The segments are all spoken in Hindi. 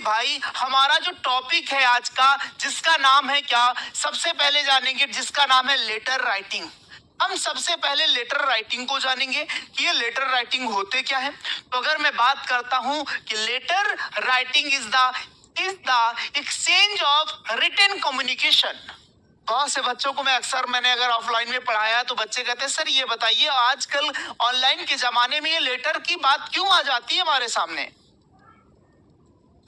भाई हमारा जो टॉपिक है आज का, जिसका नाम है क्या, सबसे पहले जानेंगे जिसका नाम है लेटर राइटिंग। हम सबसे पहले लेटर राइटिंग को जानेंगे कि ये लेटर राइटिंग होते क्या है। तो अगर मैं बात करता हूं कि letter writing is the exchange of written communication. बहुत से बच्चों को मैंने अगर ऑफलाइन में पढ़ाया तो बच्चे कहते हैं सर ये बताइए आजकल ऑनलाइन के जमाने में ये लेटर की बात क्यों आ जाती है हमारे सामने,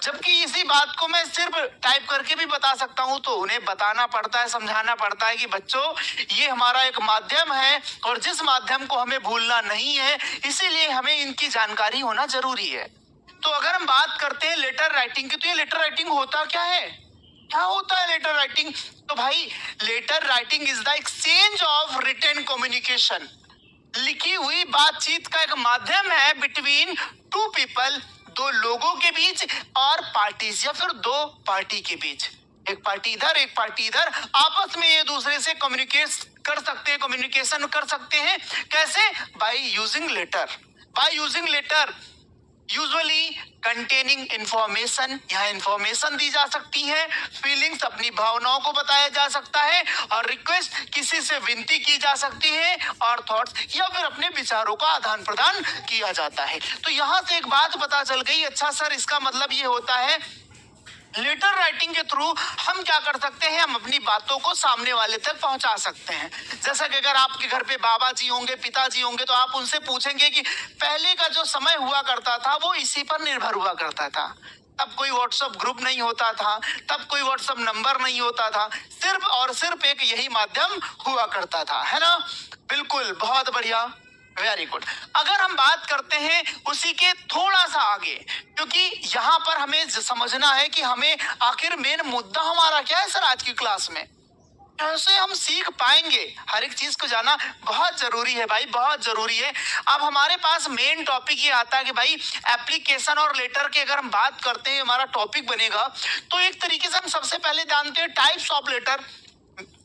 जबकि इसी बात को मैं सिर्फ टाइप करके भी बता सकता हूं। तो उन्हें बताना पड़ता है, समझाना पड़ता है कि बच्चों ये हमारा एक माध्यम है और जिस माध्यम को हमें भूलना नहीं है, इसीलिए हमें इनकी जानकारी होना जरूरी है। तो अगर हम बात करते हैं लेटर राइटिंग की, तो ये लेटर राइटिंग होता क्या है, क्या होता है लेटर राइटिंग। तो भाई letter writing is the exchange of written communication. लिखी हुई बातचीत का एक माध्यम है बिटवीन टू पीपल, दो लोगों के बीच, और पार्टीज या फिर दो पार्टी के बीच। एक पार्टी इधर एक पार्टी इधर आपस में एक दूसरे से कम्युनिकेशन कर सकते हैं। कैसे? By using letter usually containing information. यहाँ इंफॉर्मेशन दी जा सकती है, फीलिंग्स अपनी भावनाओं को बताया जा सकता है, और रिक्वेस्ट किसी से विनती की जा सकती है, और थॉट्स या फिर अपने विचारों का आदान प्रदान किया जाता है। तो यहाँ से एक बात पता चल गई, अच्छा सर इसका मतलब ये होता है लेटर राइटिंग के थ्रू हम क्या कर सकते हैं, हम अपनी बातों को सामने वाले तक पहुंचा सकते हैं। जैसा कि अगर आपके घर पे बाबा जी होंगे, पिताजी होंगे, तो आप उनसे पूछेंगे कि पहले का जो समय हुआ करता था वो इसी पर निर्भर हुआ करता था। तब कोई व्हाट्सएप ग्रुप नहीं होता था, तब कोई व्हाट्सएप नंबर नहीं होता था, सिर्फ और सिर्फ एक यही माध्यम हुआ करता था, है ना। बिल्कुल, बहुत बढ़िया, वेरी गुड। अगर हम बात करते हैं उसी के थोड़ा सा आगे, क्योंकि यहाँ पर हमें समझना है कि हमें आखिर मेन मुद्दा हमारा क्या है सर आज की क्लास में, कैसे हम सीख पाएंगे। हर एक चीज को जाना बहुत जरूरी है भाई, बहुत जरूरी है। अब हमारे पास मेन टॉपिक ये आता है कि भाई एप्लीकेशन और लेटर की अगर हम बात करते हैं, हमारा टॉपिक बनेगा, तो एक तरीके से हम सबसे पहले जानते हैं टाइप्स ऑफ लेटर।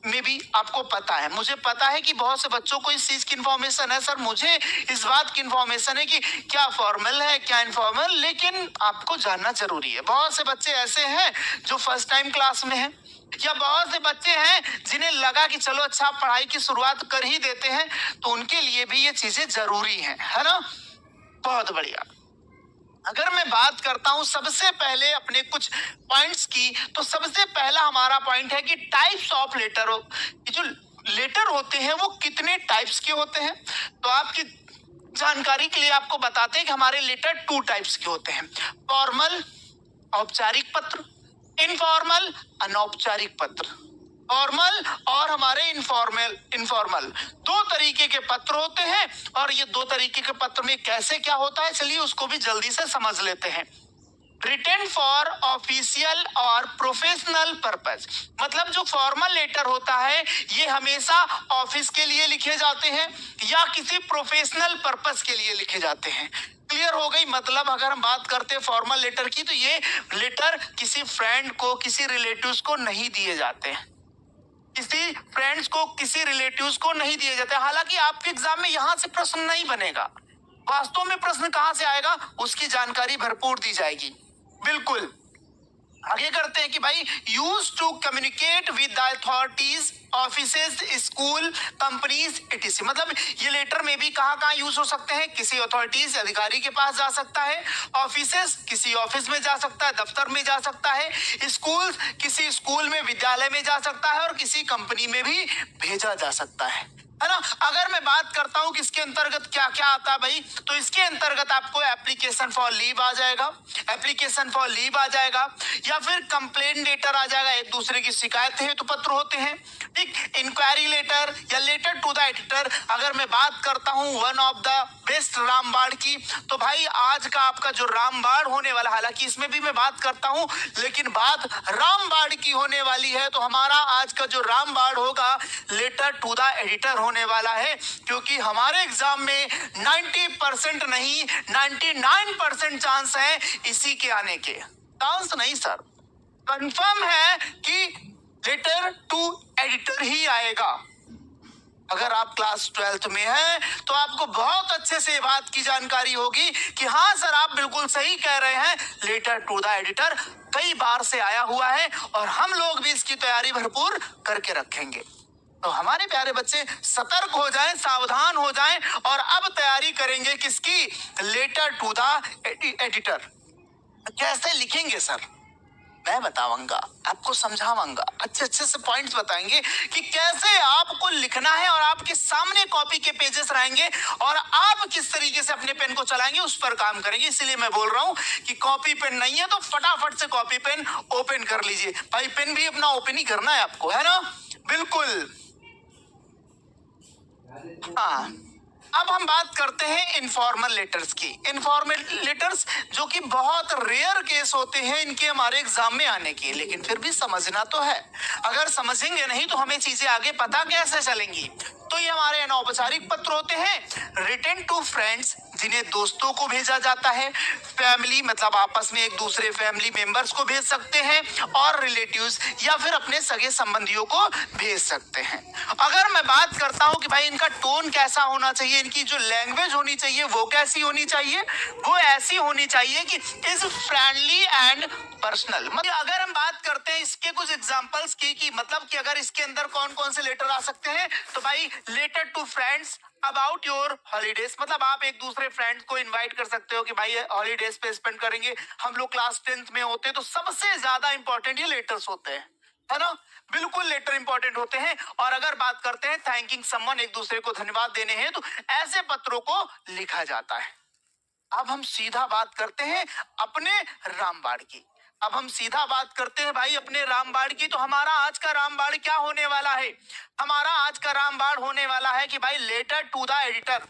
में भी आपको पता है, मुझे पता है कि बहुत से बच्चों को इस चीज की इंफॉर्मेशन है, सर मुझे इस बात की इंफॉर्मेशन है कि क्या फॉर्मल है क्या इनफॉर्मल, लेकिन आपको जानना जरूरी है। बहुत से बच्चे ऐसे हैं जो फर्स्ट टाइम क्लास में हैं, या बहुत से बच्चे हैं जिन्हें लगा कि चलो अच्छा पढ़ाई की शुरुआत कर ही देते हैं, तो उनके लिए भी ये चीजें जरूरी हैं, है ना। बहुत बढ़िया। अगर मैं बात करता हूं सबसे पहले अपने कुछ पॉइंट्स की, तो सबसे पहला हमारा पॉइंट है कि टाइप्स ऑफ लेटर। जो लेटर होते हैं वो कितने टाइप्स के होते हैं, तो आपकी जानकारी के लिए आपको बताते हैं कि हमारे लेटर 2 टाइप्स के होते हैं, फॉर्मल औपचारिक पत्र, इनफॉर्मल अनौपचारिक पत्र। फॉर्मल और हमारे इनफॉर्मल दो तरीके के पत्र होते हैं, और ये दो तरीके के पत्र में कैसे क्या होता है, चलिए उसको भी जल्दी से समझ लेते हैं। रिटन फॉर ऑफिशियल और प्रोफेशनल पर्पस, मतलब जो फॉर्मल लेटर होता है ये हमेशा ऑफिस के लिए लिखे जाते हैं या किसी प्रोफेशनल पर्पस के लिए लिखे जाते हैं। क्लियर हो गई। मतलब अगर हम बात करते हैं फॉर्मल लेटर की, तो ये लेटर किसी फ्रेंड को, किसी रिलेटिव्स को नहीं दिए जाते हैं, किसी फ्रेंड्स को, किसी रिलेटिव्स को नहीं दिए जाते। हालांकि आपके एग्जाम में यहां से प्रश्न नहीं बनेगा, वास्तव में प्रश्न कहां से आएगा उसकी जानकारी भरपूर दी जाएगी। बिल्कुल आगे करते हैं कि भाई use to communicate with the authorities, offices, school, companies etc। मतलब ये लेटर में भी कहाँ यूज हो सकते हैं, किसी अथॉरिटीज अधिकारी के पास जा सकता है, ऑफिसेज किसी ऑफिस में जा सकता है, दफ्तर में जा सकता है, स्कूल किसी स्कूल में, विद्यालय में जा सकता है, और किसी कंपनी में भी भेजा जा सकता है ना। अगर मैं बात करता हूं कि इसके अंतर्गत क्या क्या आता है भाई, तो इसके अंतर्गत आपको एप्लीकेशन फॉर लीव आ जाएगा, या फिर कंप्लेंट लेटर आ जाएगा, एक दूसरे की शिकायत हेतु पत्र होते हैं, ठीक। इंक्वायरी लेटर या लेटर टू द एडिटर। अगर मैं बात करता हूं वन ऑफ द बेस्ट रामबाण की, तो भाई आज का आपका जो रामबाण होने वाला, हालांकि इसमें भी मैं बात करता हूं लेकिन बात रामबाण की होने वाली है, तो हमारा आज का जो रामबाण होगा लेटर टू द एडिटर होने वाला है, क्योंकि हमारे एग्जाम में 90% नहीं 99% चांस है इसी के आने के। चांस नहीं सर, कंफर्म है कि लेटर टू एडिटर ही आएगा। अगर आप क्लास 12th में हैं तो आपको बहुत अच्छे से बात की जानकारी होगी कि हाँ सर आप बिल्कुल सही कह रहे हैं, लेटर टू द एडिटर कई बार से आया हुआ है और हम लोग भी इसकी तैयारी भरपूर करके रखेंगे। तो हमारे प्यारे बच्चे सतर्क हो जाएं, सावधान हो जाएं और अब तैयारी करेंगे किसकी? Letter to the editor. कैसे लिखेंगे सर? मैं बताऊंगा, आपको समझाऊंगा, अच्छे अच्छे से पॉइंट्स बताएंगे कि कैसे आपको लिखना है और आपके सामने कॉपी के पेजेस रहेंगे और आप किस तरीके से अपने पेन को चलाएंगे उस पर काम करेंगे। इसलिए मैं बोल रहा हूं कि कॉपी पेन नहीं है तो फटाफट से कॉपी पेन ओपन कर लीजिए। भाई पेन भी अपना ओपन ही करना है आपको, है ना? बिल्कुल। हाँ, अब हम बात करते हैं इनफॉर्मल लेटर्स की। इनफॉर्मल लेटर्स जो कि बहुत रेयर केस होते हैं इनके हमारे एग्जाम में आने की, लेकिन फिर भी समझना तो है। अगर समझेंगे नहीं तो हमें चीजें आगे पता कैसे चलेंगी? तो ये हमारे अनौपचारिक पत्र होते हैं, रिटन टू फ्रेंड्स जिन्हें दोस्तों को भेजा जाता है, फैमिली मतलब आपस में एक दूसरे फैमिली मेंबर्स को भेज सकते हैं, और रिलेटिव्स या फिर अपने सगे संबंधियों को भेज सकते हैं। अगर मैं बात करता हूं कि भाई इनका टोन कैसा होना चाहिए, इनकी जो लैंग्वेज होनी चाहिए वो कैसी होनी चाहिए, वो ऐसी होनी चाहिए कि इज फ्रेंडली एंड पर्सनल। मतलब अगर हम बात करते हैं इसके कुछ एग्जांपल्स की मतलब कि अगर इसके अंदर कौन कौन से लेटर आ सकते हैं, तो भाई letter to friends about your holidays, मतलब आप एक दूसरे फ्रेंड्स को इनवाइट कर सकते हो कि भाई हॉलीडेज पे स्पेंड करेंगे। हम लोग क्लास 10th में होते हैं तो सबसे ज्यादा इंपॉर्टेंट ये लेटर्स होते हैं, है ना? बिल्कुल लेटर इंपॉर्टेंट होते हैं। और अगर बात करते हैं थैंकिंग समवन, एक दूसरे को धन्यवाद देने हैं, तो ऐसे पत्रों को लिखा जाता है। अब हम सीधा बात करते हैं अपने रामबाण की। अब हम सीधा बात करते हैं भाई अपने रामबाण की। तो हमारा आज का रामबाण क्या होने वाला है? हमारा आज का रामबाण होने वाला है कि भाई लेटर टू द एडिटर।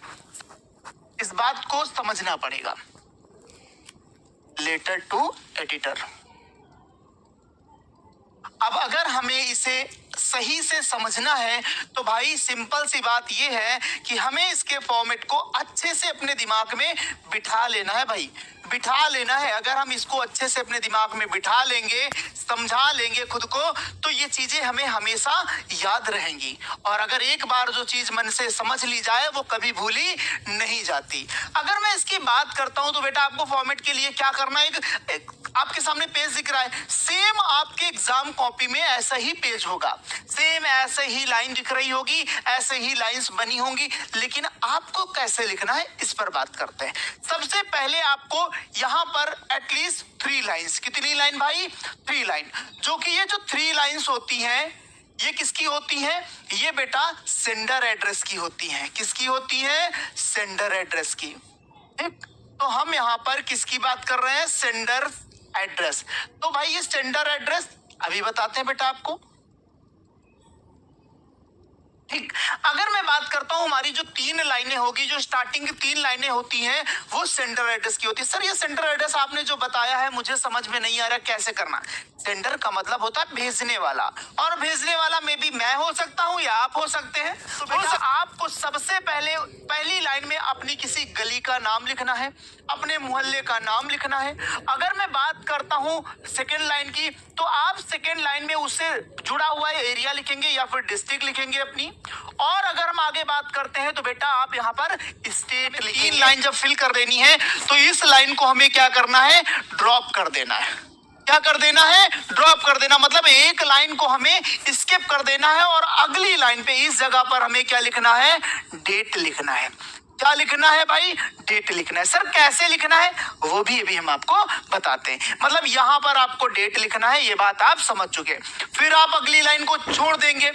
इस बात को समझना पड़ेगा, लेटर टू एडिटर। अब अगर हमें इसे सही से समझना है तो भाई सिंपल सी बात यह है कि हमें इसके फॉर्मेट को अच्छे से अपने दिमाग में बिठा लेना है भाई, बिठा लेना है। अगर हम इसको अच्छे से अपने दिमाग में बिठा लेंगे, समझा लेंगे खुद को, तो ये चीजें हमें हमेशा याद रहेंगी। और अगर एक बार जो चीज मन से समझ ली जाए वो कभी भूली नहीं जाती। अगर मैं इसकी बात करता हूं तो बेटा आपको फॉर्मेट के लिए क्या करना है, एक आपके सामने पेज दिख रहा है, सेम आपके एग्जाम कॉपी में ऐसा ही पेज होगा, सेम ऐसे ही लाइन दिख रही होगी, ऐसे ही लाइंस बनी होंगी, लेकिन आपको कैसे लिखना है इस पर बात करते हैं। सबसे पहले आपको यहां पर एटलीस्ट 3 लाइंस, कितनी लाइन भाई? 3 लाइन। जो कि ये जो 3 लाइंस होती हैं ये किसकी होती है? ये बेटा सेंडर एड्रेस की होती है। किसकी होती है? सेंडर एड्रेस की। ठीक, तो हम यहाँ पर किसकी बात कर रहे हैं? Sender address. तो भाई ये सेंडर एड्रेस अभी बताते हैं बेटा आपको। ठीक, अगर मैं बात करता हूं हमारी जो 3 लाइनें होगी, जो स्टार्टिंग की 3 लाइनें होती हैं वो सेंडर एड्रेस की होती है। सर ये सेंडर एड्रेस आपने जो बताया है मुझे समझ में नहीं आ रहा कैसे करना। सेंडर का मतलब होता है भेजने वाला, और भेजने वाला में भी मैं हो सकता हूं या आप हो सकते हैं। तो बेटा आपको सबसे पहले पहली लाइन में अपनी किसी गली का नाम लिखना है, अपने मोहल्ले का नाम लिखना है। अगर मैं बात करता हूं सेकेंड लाइन की, तो आप सेकेंड लाइन में उससे जुड़ा हुआ एरिया लिखेंगे या फिर डिस्ट्रिक्ट लिखेंगे अपनी। और अगर हम आगे बात करते हैं तो बेटा आप यहाँ पर स्टेट लिखेंगे। 3 लाइन जब फिल कर देनी है तो इस लाइन को हमें क्या करना है? ड्रॉप कर देना है। क्या कर देना है? ड्रॉप कर देना। मतलब एक लाइन को हमें स्किप कर देना है और अगली लाइन पे इस जगह पर हमें क्या लिखना है? डेट लिखना है। क्या लिखना है भाई? डेट लिखना है। सर कैसे लिखना है वो भी अभी हम आपको बताते हैं। मतलब यहाँ पर आपको डेट लिखना है, ये बात आप समझ चुके। फिर आप अगली लाइन को छोड़ देंगे,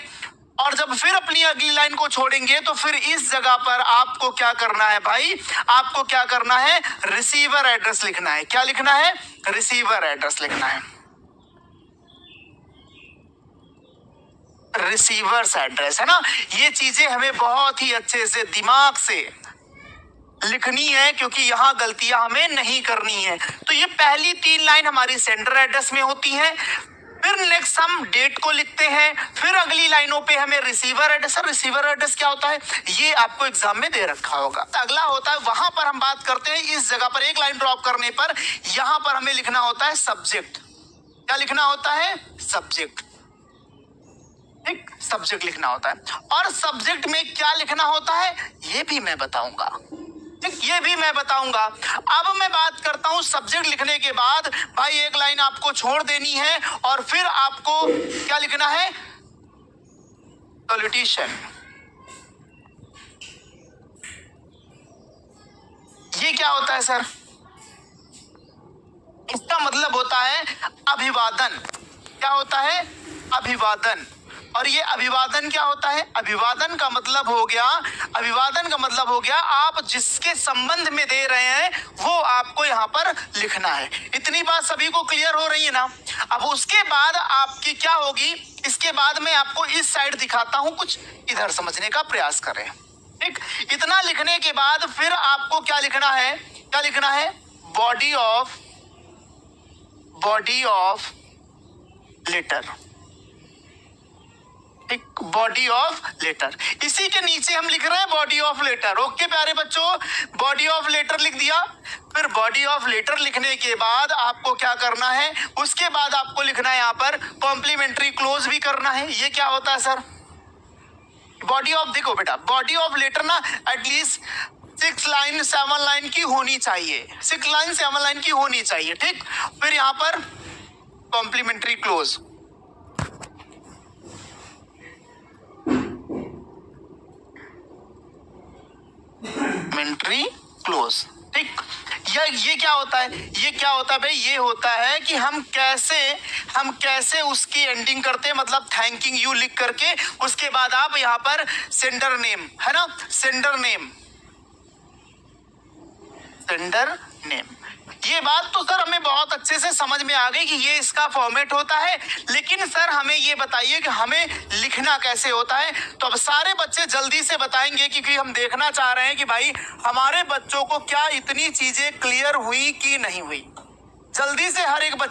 और जब फिर अपनी अगली लाइन को छोड़ेंगे तो फिर इस जगह पर आपको क्या करना है भाई? आपको क्या करना है? रिसीवर एड्रेस लिखना है। क्या लिखना है? रिसीवर एड्रेस लिखना है। रिसीवर्स एड्रेस, है ना? ये चीजें हमें बहुत ही अच्छे से दिमाग से लिखनी है क्योंकि यहाँ गलतियां हमें नहीं करनी है। तो ये पहली 3 लाइन हमारी सेंडर एड्रेस में होती है। फिर नेक्स्ट हम डेट को लिखते हैं, फिर अगली लाइनों पे हमें रिसीवर एड्रेस। रिसीवर एड्रेस क्या होता है ये आपको एग्जाम में दे रखा होगा। अगला होता है, वहां पर हम बात करते हैं इस जगह पर एक लाइन ड्रॉप करने पर यहां पर हमें लिखना होता है सब्जेक्ट। क्या लिखना होता है? सब्जेक्ट। एक सब्जेक्ट लिखना होता है, और सब्जेक्ट में क्या लिखना होता है ये भी मैं बताऊंगा, ठीक, ये भी मैं बताऊंगा। अब मैं बात करता हूं सब्जेक्ट लिखने के बाद भाई एक लाइन आपको छोड़ देनी है और फिर आपको क्या लिखना है, पॉलिटिशियन। ये क्या होता है सर, इसका मतलब होता है अभिवादन। क्या होता है, अभिवादन। और ये अभिवादन क्या होता है, अभिवादन का मतलब हो गया, अभिवादन का मतलब हो गया आप जिसके संबंध में दे रहे हैं वो आपको यहाँ पर लिखना है। इतनी बात सभी को क्लियर हो रही है ना। अब उसके बाद आपकी क्या होगी, इसके बाद मैं आपको इस साइड दिखाता हूं, कुछ इधर समझने का प्रयास करें, ठीक। इतना लिखने के बाद फिर आपको क्या लिखना है, क्या लिखना है, बॉडी ऑफ लेटर, ठीक, बॉडी ऑफ लेटर। इसी के नीचे हम लिख रहे हैं बॉडी ऑफ लेटर। ओके प्यारे बच्चों, बॉडी ऑफ लेटर लिख दिया। फिर बॉडी ऑफ लेटर लिखने के बाद आपको क्या करना है, उसके बाद आपको लिखना है यहाँ पर कॉम्प्लीमेंट्री क्लोज भी करना है। ये क्या होता है सर, बॉडी ऑफ, देखो बेटा बॉडी ऑफ लेटर ना एटलीस्ट 6 लाइन 7 लाइन की होनी चाहिए, 6 लाइन 7 लाइन की होनी चाहिए, ठीक। फिर यहाँ पर कॉम्प्लीमेंट्री क्लोज, कॉम्प्लीमेंट्री क्लोज, ठीक। ये क्या होता है, ये क्या होता है भाई, ये होता है कि हम कैसे उसकी एंडिंग करते हैं, मतलब थैंकिंग यू लिख करके उसके बाद आप यहाँ पर सेंडर नेम, है ना, सेंडर नेम। ये बात तो सर हमें बहुत अच्छे से समझ में आ गई कि ये इसका फॉर्मेट होता है, लेकिन सर हमें ये बताइए कि हमें लिखना कैसे होता है। तो अब सारे बच्चे जल्दी से बताएंगे क्योंकि हम देखना चाह रहे हैं कि भाई हमारे बच्चों को क्या इतनी चीजें क्लियर हुई कि नहीं हुई। जल्दी से हर एक बच्चे